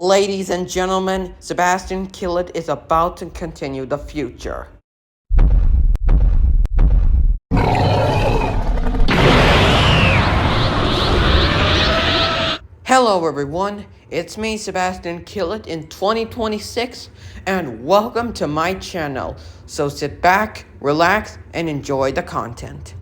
Ladies and gentlemen, Sebastian Killet is about to continue the future. Hello everyone, it's me Sebastian Killet in 2026 and welcome to my channel. So sit back, relax, and enjoy the content.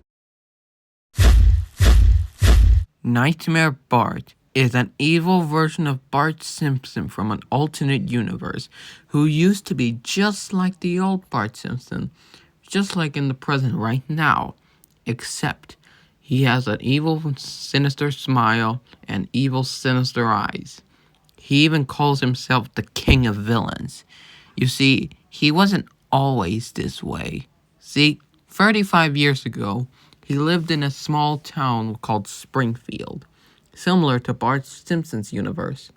Nightmare Bart is an evil version of Bart Simpson from an alternate universe who used to be just like the old Bart Simpson, just like in the present right now, except he has an evil, sinister smile and evil, sinister eyes. He even calls himself the king of villains. You see, he wasn't always this way. See, 35 years ago, he lived in a small town called Springfield, similar to Bart Simpson's universe.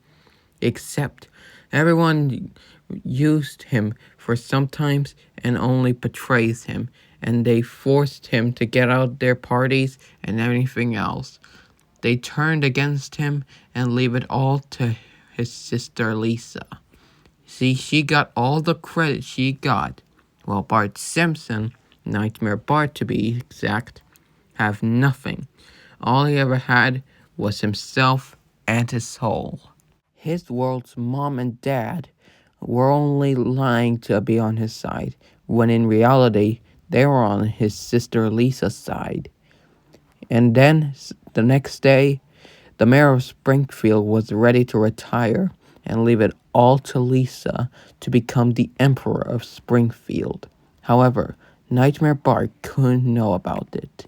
Except, everyone used him for sometimes and only betrays him, and they forced him to get out their parties and everything else. They turned against him and leave it all to his sister Lisa. See, she got all the credit she got, while Bart Simpson, Nightmare Bart to be exact, have nothing. All he ever had was himself and his soul. His world's mom and dad were only lying to be on his side, when in reality, they were on his sister Lisa's side. And then, the next day, the mayor of Springfield was ready to retire and leave it all to Lisa to become the emperor of Springfield. However, Nightmare Bart couldn't know about it,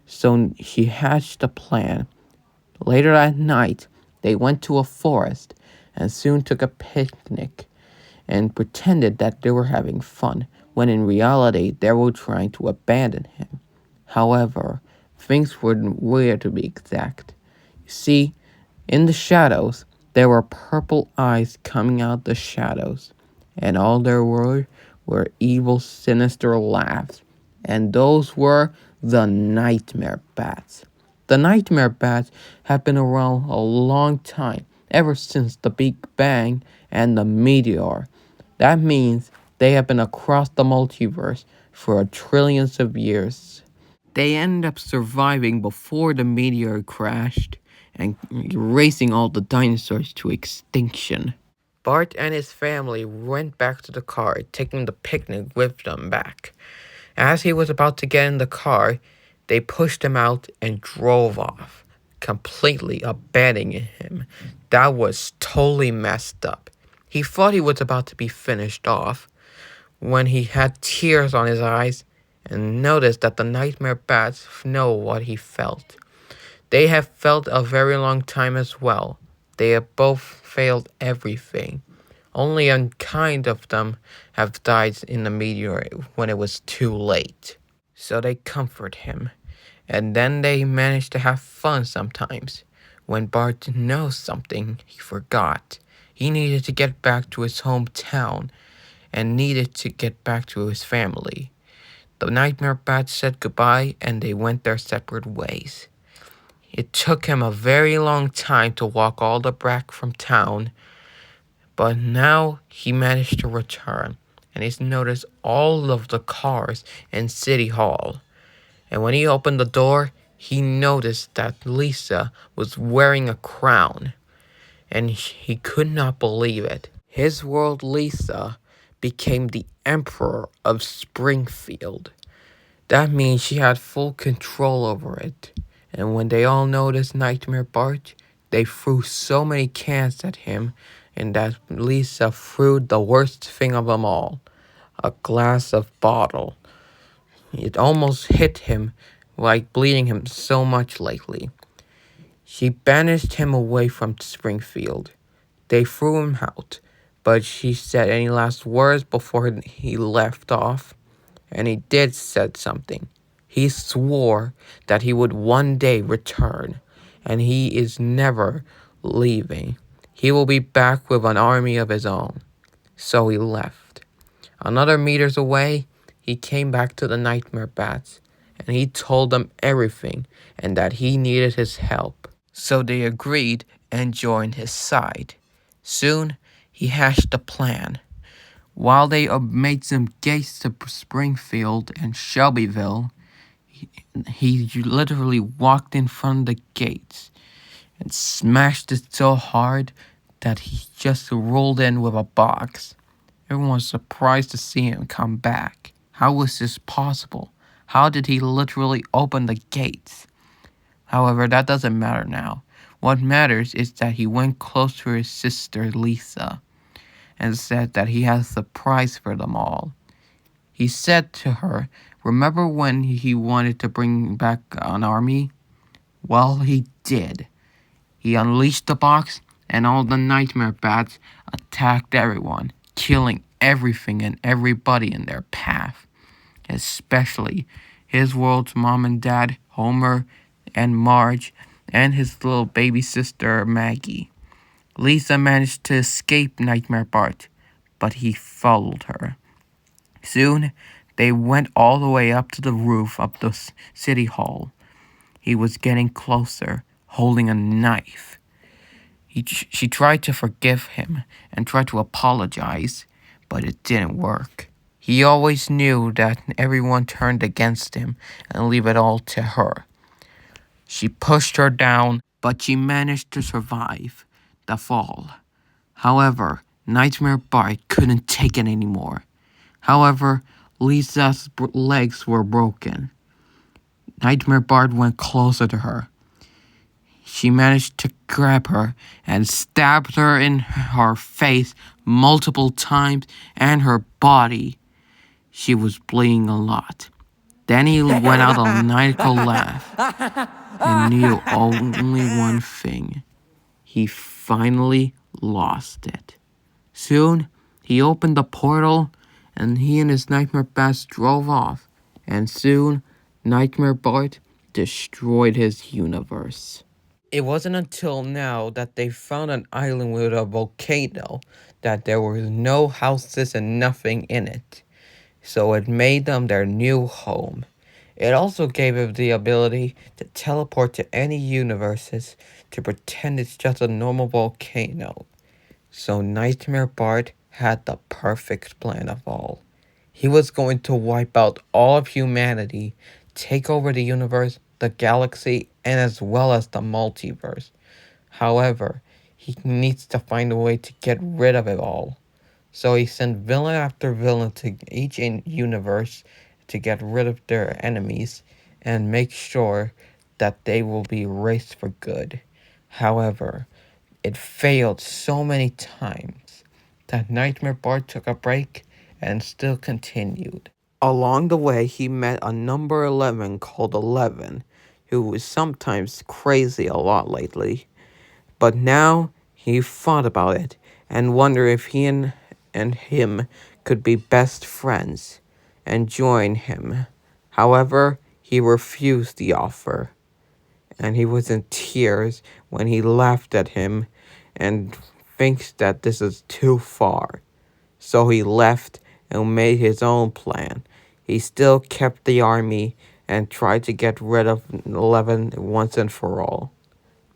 so she hatched a plan. Later that night, they went to a forest and soon took a picnic and pretended that they were having fun, when in reality they were trying to abandon him. However, things were weird to be exact. You see, in the shadows, there were purple eyes coming out the shadows, and all there were evil, sinister laughs, and those were the Nightmare Bats. The Nightmare Bats have been around a long time, ever since the Big Bang and the meteor. That means they have been across the multiverse for trillions of years. They end up surviving before the meteor crashed and erasing all the dinosaurs to extinction. Bart and his family went back to the car, taking the picnic with them back. As he was about to get in the car, they pushed him out and drove off, completely abandoning him. That was totally messed up. He thought he was about to be finished off when he had tears on his eyes and noticed that the Nightmare Bats know what he felt. They have felt a very long time as well. They have both failed everything. Only unkind of them have died in the meteor when it was too late. So they comfort him. And then they manage to have fun sometimes. When Bart knows something he forgot, he needed to get back to his hometown and needed to get back to his family. The Nightmare Bats said goodbye and they went their separate ways. It took him a very long time to walk all the back from town, but now he managed to return, and he's noticed all of the cars in City Hall. And when he opened the door, he noticed that Lisa was wearing a crown, and he could not believe it. His world, Lisa, became the emperor of Springfield. That means she had full control over it. And when they all noticed Nightmare Bart, they threw so many cans at him, and that Lisa threw the worst thing of them all, a glass of bottle. It almost hit him, like bleeding him so much lately. She banished him away from Springfield. They threw him out, but she said any last words before he left off, and he did said something. He swore that he would one day return, and he is never leaving. He will be back with an army of his own. So he left. Another meters away, he came back to the Nightmare Bats, and he told them everything and that he needed his help. So they agreed and joined his side. Soon, he hatched a plan. While they made some gates to Springfield and Shelbyville, he literally walked in front of the gates and smashed it so hard that he just rolled in with a box. Everyone was surprised to see him come back. How was this possible? How did he literally open the gates? However, that doesn't matter now. What matters is that he went close to his sister Lisa and said that he had a surprise for them all. He said to her, "Remember when he wanted to bring back an army? Well, he did. He unleashed the box, and all the nightmare bats attacked everyone, killing everything and everybody in their path, especially his world's mom and dad, Homer and Marge, and his little baby sister, Maggie. Lisa managed to escape Nightmare Bart, but he followed her. Soon, they went all the way up to the roof of the city hall. He was getting closer, holding a knife. She tried to forgive him and tried to apologize, but it didn't work. He always knew that everyone turned against him and leave it all to her. She pushed her down, but she managed to survive the fall. However, Nightmare Bart couldn't take it anymore. However, Lisa's legs were broken. Nightmare Bart went closer to her. She managed to grab her and stabbed her in her face multiple times and her body. She was bleeding a lot. Then he went out on a maniacal laugh and knew only one thing. He finally lost it. Soon, he opened the portal and he and his Nightmare Bats drove off. And soon, Nightmare Bart destroyed his universe. It wasn't until now that they found an island with a volcano that there were no houses and nothing in it. So it made them their new home. It also gave them the ability to teleport to any universes to pretend it's just a normal volcano. So Nightmare Bart had the perfect plan of all. He was going to wipe out all of humanity, take over the universe, the galaxy, and as well as the multiverse. However, he needs to find a way to get rid of it all. So he sent villain after villain to each universe to get rid of their enemies and make sure that they will be erased for good. However, it failed so many times that Nightmare Bart took a break and still continued. Along the way, he met a number 11 called 11, who was sometimes crazy a lot lately. But now he thought about it and wondered if he and him could be best friends and join him. However, he refused the offer, and he was in tears when he laughed at him and thinks that this is too far. So he left and made his own plan. He still kept the army and tried to get rid of 11 once and for all.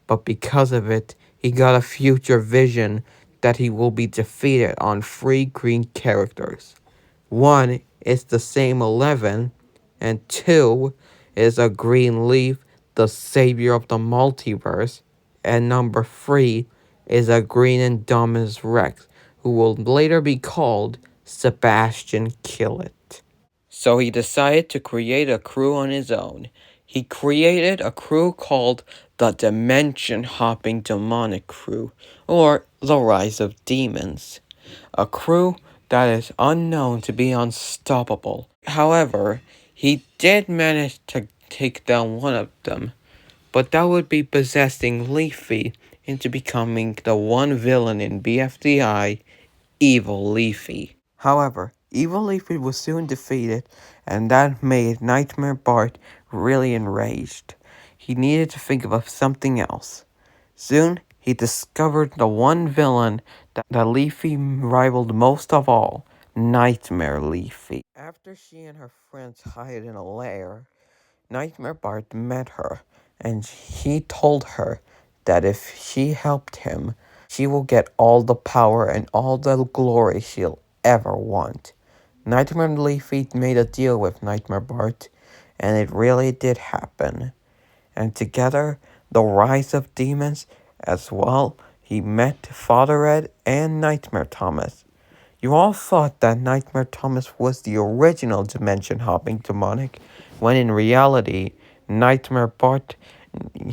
But because of it, he got a future vision that he will be defeated on 3 green characters. 1 is the same 11, and 2 is a green leaf, the savior of the multiverse, and number 3 is a green Indominus Rex, who will later be called Sebastian Killet. So he decided to create a crew on his own. He created a crew called the Dimension Hopping Demonic Crew, or the Rise of Demons. A crew that is unknown to be unstoppable. However, he did manage to take down one of them, but that would be possessing Leafy into becoming the one villain in BFDI, Evil Leafy. However, Evil Leafy was soon defeated, and that made Nightmare Bart really enraged. He needed to think of something else. Soon, he discovered the one villain that Leafy rivaled most of all, Nightmare Leafy. After she and her friends hid in a lair, Nightmare Bart met her, and he told her that if she helped him, She will get all the power and all the glory she'll ever want. Nightmare Leafy made a deal with Nightmare Bart, and it really did happen. And together, the rise of demons as well, he met Father Ed and Nightmare Thomas. You all thought that Nightmare Thomas was the original dimension hopping demonic, when in reality, Nightmare Bart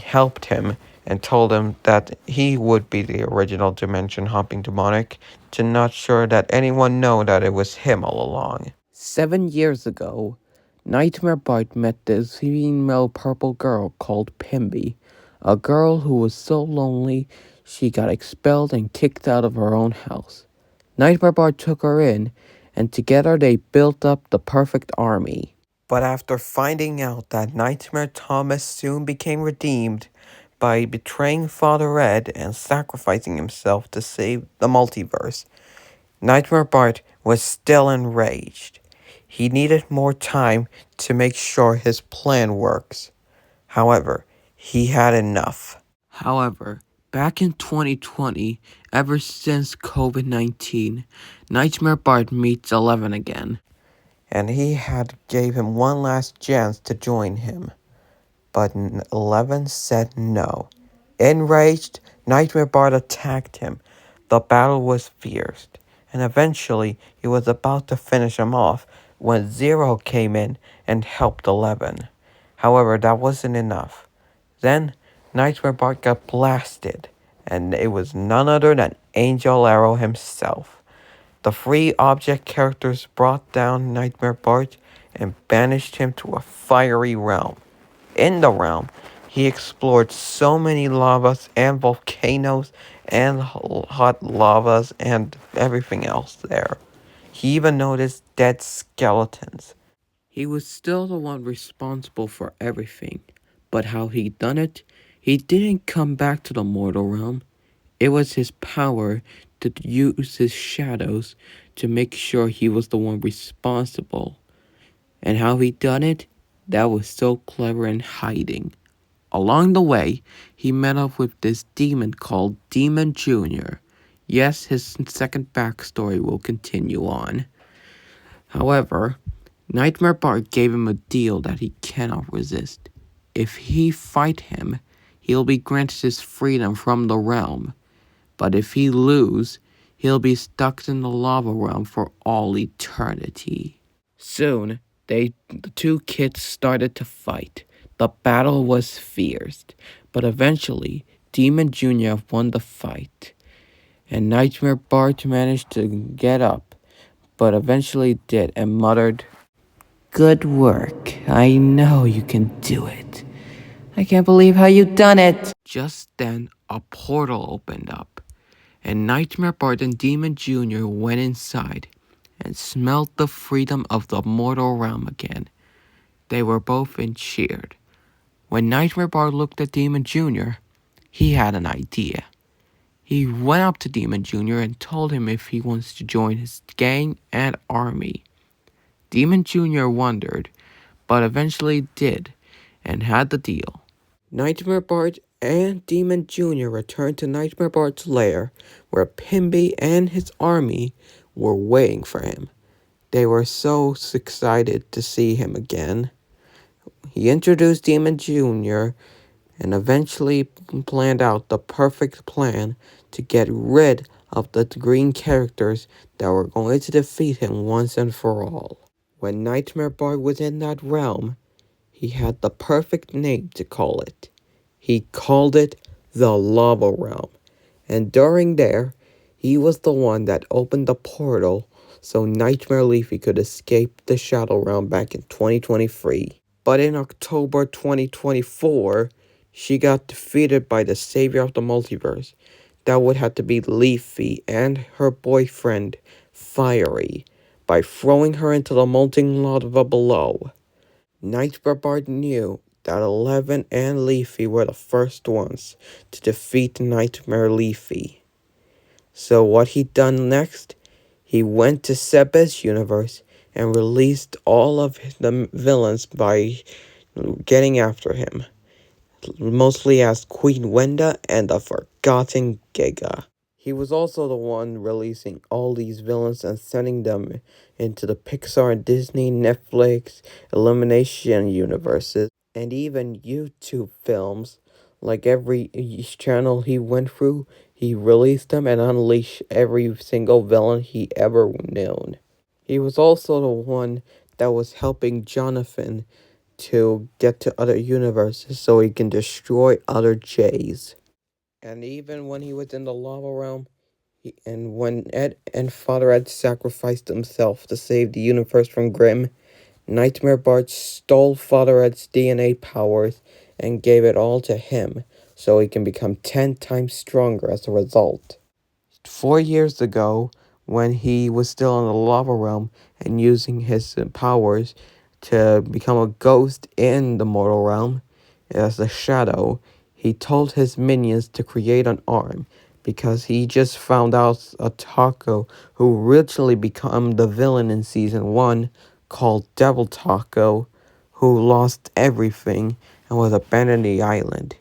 helped him and told him that he would be the original dimension hopping demonic, to not sure that anyone know that it was him all along. 7 years ago, Nightmare Bart met this female purple girl called Pimby, a girl who was so lonely she got expelled and kicked out of her own house. Nightmare Bart took her in, and together they built up the perfect army. But after finding out that Nightmare Thomas soon became redeemed by betraying Father Ed and sacrificing himself to save the multiverse, Nightmare Bart was still enraged. He needed more time to make sure his plan works. However, he had enough. However, back in 2020, ever since COVID-19, Nightmare Bart meets 11 again, and he had gave him one last chance to join him. But 11 said no. Enraged, Nightmare Bart attacked him. The battle was fierce, and eventually he was about to finish him off when Zero came in and helped 11. However, that wasn't enough. Then, Nightmare Bart got blasted, and it was none other than Angel Arrow himself. The free object characters brought down Nightmare Bart and banished him to a fiery realm. In the realm, he explored so many lavas and volcanoes and hot lavas and everything else there. He even noticed dead skeletons. He was still the one responsible for everything, but how he done it, he didn't come back to the mortal realm. It was his power to use his shadows to make sure he was the one responsible. And how he done it, that was so clever and hiding. Along the way, he met up with this demon called Demon Jr. Yes, his second backstory will continue on. However, Nightmare Bart gave him a deal that he cannot resist. If he fight him, he'll be granted his freedom from the realm. But if he lose, he'll be stuck in the lava realm for all eternity. Soon, the two kids started to fight. The battle was fierce, but eventually, Demon Jr. won the fight. And Nightmare Bart managed to get up, but eventually did and muttered, "Good work. I know you can do it. I can't believe how you done it." Just then, a portal opened up, and Nightmare Bart and Demon Jr. went inside and smelled the freedom of the mortal realm again. They were both cheered. When Nightmare Bart looked at Demon Jr., he had an idea. He went up to Demon Jr. and told him if he wants to join his gang and army. Demon Jr. wondered, but eventually did, and had the deal. Nightmare Bart and Demon Jr. returned to Nightmare Bart's lair, where Pimby and his army were waiting for him. They were so excited to see him again. He introduced Demon Jr. and eventually planned out the perfect plan to get rid of the green characters that were going to defeat him once and for all. When Nightmare Bart was in that realm, he had the perfect name to call it. He called it the Lava Realm, and during there, he was the one that opened the portal so Nightmare Leafy could escape the Shadow Realm back in 2023. But in October 2024, she got defeated by the savior of the multiverse. That would have to be Leafy and her boyfriend, Fiery, by throwing her into the molten lava below. Nightmare Bart knew that 11 and Leafy were the first ones to defeat Nightmare Leafy. So what he done next? He went to Sebe's universe and released all of the villains by getting after him, mostly as Queen Wenda and the Forgotten Giga. He was also the one releasing all these villains and sending them into the Pixar and Disney, Netflix, Illumination universes, and even YouTube films. Like every each channel he went through, he released them and unleashed every single villain he ever known. He was also the one that was helping Jonathan to get to other universes so he can destroy other Jays. And even when he was in the lava realm, and when Ed and Father Ed sacrificed himself to save the universe from Grimm, Nightmare Bart stole Father Ed's DNA powers and gave it all to him so he can become 10 times stronger as a result. 4 years ago, when he was still in the lava realm and using his powers to become a ghost in the mortal realm as a shadow, he told his minions to create an arm because he just found out a Taco who originally became the villain in season 1 called Devil Taco, who lost everything and was abandoned the island.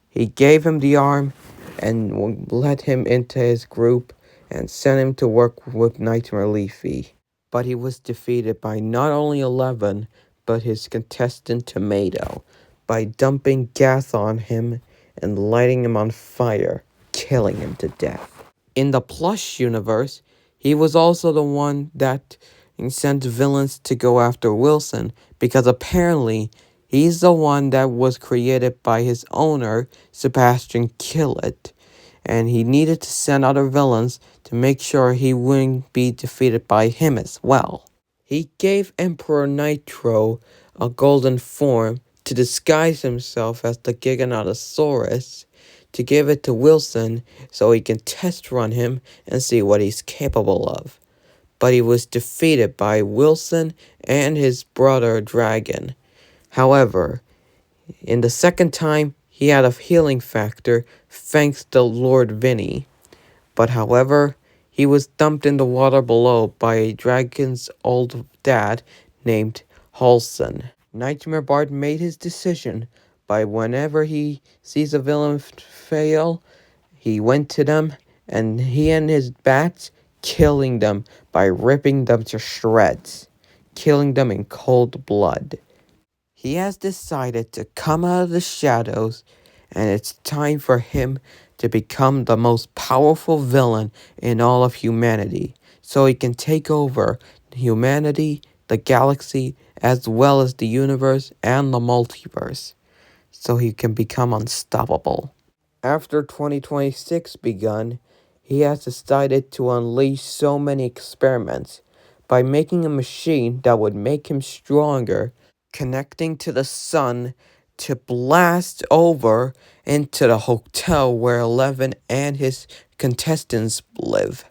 He gave him the arm and let him into his group and sent him to work with Nightmare Leafy. But he was defeated by not only 11, but his contestant Tomato by dumping gas on him and lighting him on fire, killing him to death. In the Plush universe, he was also the one that sent villains to go after Wilson because apparently he's the one that was created by his owner, Sebastian Killet, and he needed to send other villains to make sure he wouldn't be defeated by him as well. He gave Emperor Nitro a golden form to disguise himself as the Giganotosaurus, to give it to Wilson so he can test run him and see what he's capable of. But he was defeated by Wilson and his brother Dragon. However, in the second time, he had a healing factor thanks to Lord Vinny. But however, he was dumped in the water below by a dragon's old dad named Halson. Nightmare Bart made his decision by whenever he sees a villain fail, he went to them and he and his bats killing them by ripping them to shreds, killing them in cold blood. He has decided to come out of the shadows, and it's time for him to become the most powerful villain in all of humanity, so he can take over humanity, the galaxy, as well as the universe and the multiverse, so he can become unstoppable. After 2026 begun, he has decided to unleash so many experiments by making a machine that would make him stronger, connecting to the sun to blast over into the hotel where 11 and his contestants live.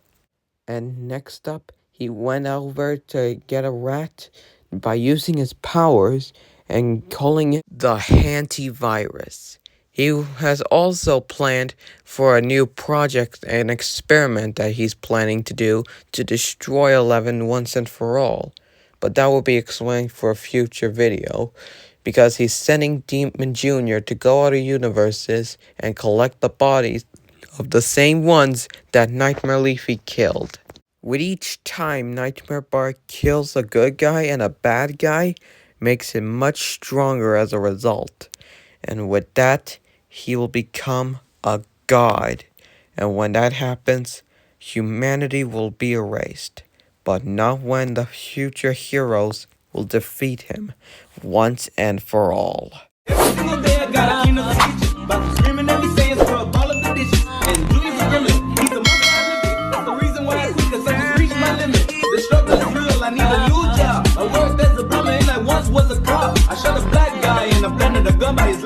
And next up, he went over to get a rat by using his powers and calling it the Hantivirus. He has also planned for a new project and experiment that he's planning to do to destroy 11 once and for all. But that will be explained for a future video, because he's sending Demon Jr. to go out of universes and collect the bodies of the same ones that Nightmare Leafy killed. With each time Nightmare Bart kills a good guy and a bad guy, makes him much stronger as a result. And with that, he will become a god. And when that happens, humanity will be erased. But not when the future heroes will defeat him once and for all. Every single day I got a Keenan speeches about screaming every saying for a ball of the dishes. And Julius is grilling, he's the most prolific. That's the reason why I quit, cause I just reached my limit. The struggle is real, I need a new job. I work as a plumber and I once was a cop. I shot a black guy and I planted a gun by his